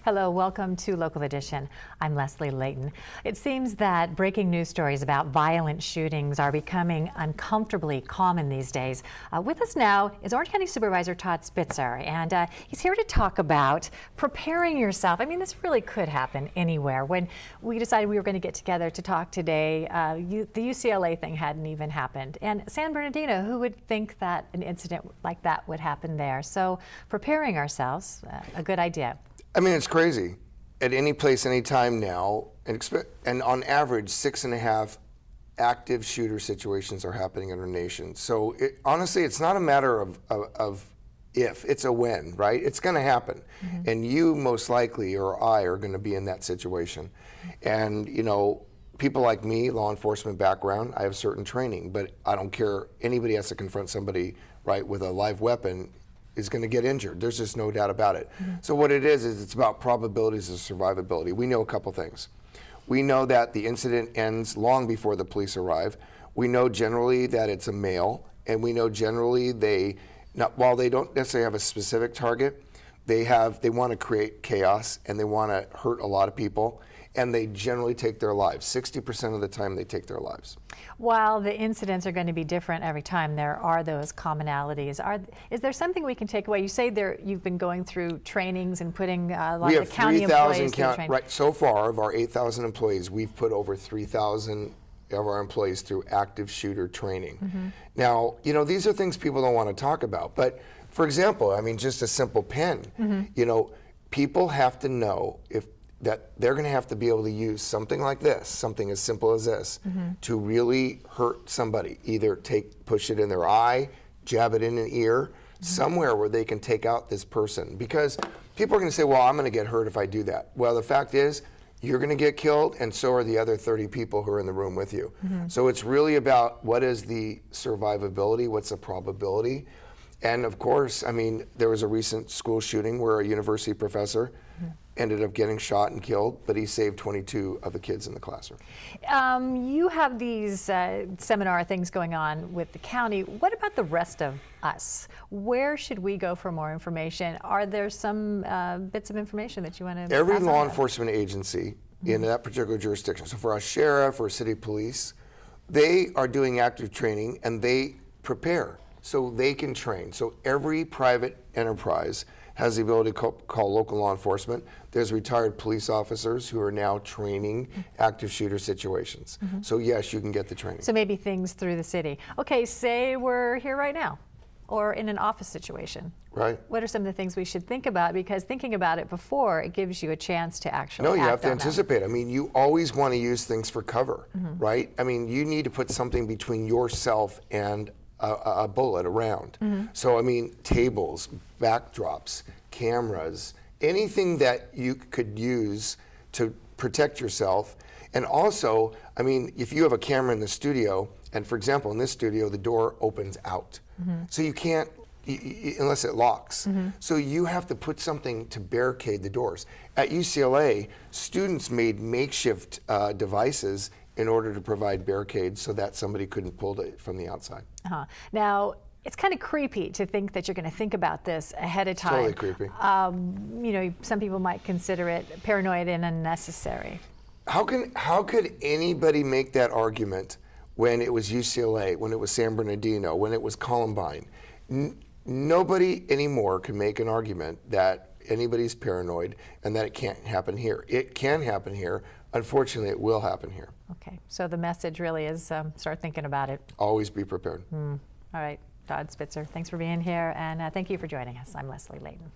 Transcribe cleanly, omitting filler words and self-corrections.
Hello, welcome to Local Edition. I'm Leslie Leyton. It seems that breaking news stories about violent shootings are becoming uncomfortably common these days. With us now is Orange County Supervisor Todd Spitzer, and he's here to talk about preparing yourself. I mean, this really could happen anywhere. When we decided we were going to get together to talk today, the UCLA thing hadn't even happened. And San Bernardino, who would think that an incident like that would happen there? So preparing ourselves, a good idea. I mean, it's crazy. At any place, any time now, and on average, 6.5 active shooter situations are happening in our nation. So honestly, it's not a matter of if, it's a when, right? It's going to happen. Mm-hmm. And you most likely, or I, are going to be in that situation. And, you know, people like me, law enforcement background, I have certain training, but I don't care. Anybody has to confront somebody, right, with a live weapon is going to get injured. There's just no doubt about it. Mm-hmm. So what it is it's about probabilities of survivability. We know a couple things. We know that the incident ends long before the police arrive. We know generally that it's a male, and we know generally while they don't necessarily have a specific target, they want to create chaos and they want to hurt a lot of people, and they generally take their lives. 60% of the time they take their lives. While the incidents are going to be different every time, there are those commonalities. Is there something we can take away? You say you've been going through trainings and putting a lot of the county employees through training. Right, so far of our 8,000 employees, we've put over 3,000 of our employees through active shooter training. Mm-hmm. Now, you know, these are things people don't want to talk about, but for example, I mean, just a simple pen, mm-hmm. You know, people have to know that they're going to have to be able to use something like this, something as simple as this, mm-hmm. to really hurt somebody. Either push it in their eye, jab it in an ear, mm-hmm. somewhere where they can take out this person. Because people are going to say, well, I'm going to get hurt if I do that. Well, the fact is, you're going to get killed, and so are the other 30 people who are in the room with you. Mm-hmm. So it's really about what is the survivability, what's the probability. And of course, I mean, there was a recent school shooting where a university professor ended up getting shot and killed, but he saved 22 of the kids in the classroom. You have these seminar things going on with the county. What about the rest of us? Where should we go for more information? Are there some bits of information that you want to Every law enforcement agency in that particular jurisdiction, so for our sheriff or city police, they are doing active training and they prepare so they can train. So every private enterprise has the ability to call local law enforcement. There's retired police officers who are now training active shooter situations. Mm-hmm. So yes, you can get the training. So maybe things through the city. Okay, say we're here right now, or in an office situation. Right. What are some of the things we should think about? Because thinking about it before, it gives you a chance to actually No, you have to anticipate. I mean, you always want to use things for cover, mm-hmm. right? I mean, you need to put something between yourself and a bullet, a round. Mm-hmm. So, I mean, tables, backdrops, cameras, anything that you could use to protect yourself. And also, I mean, if you have a camera in the studio, and for example, in this studio, the door opens out. Mm-hmm. So you can't, unless it locks. Mm-hmm. So you have to put something to barricade the doors. At UCLA, students made makeshift devices in order to provide barricades so that somebody couldn't pull it from the outside. Uh-huh. Now, it's kind of creepy to think that you're going to think about this ahead of time. It's totally creepy. You know, some people might consider it paranoid and unnecessary. How could anybody make that argument when it was UCLA, when it was San Bernardino, when it was Columbine? Nobody anymore can make an argument that anybody's paranoid and that it can't happen here. It can happen here. Unfortunately, it will happen here. Okay, so the message really is start thinking about it. Always be prepared. All right, Todd Spitzer, thanks for being here, and thank you for joining us. I'm Leslie Leyton.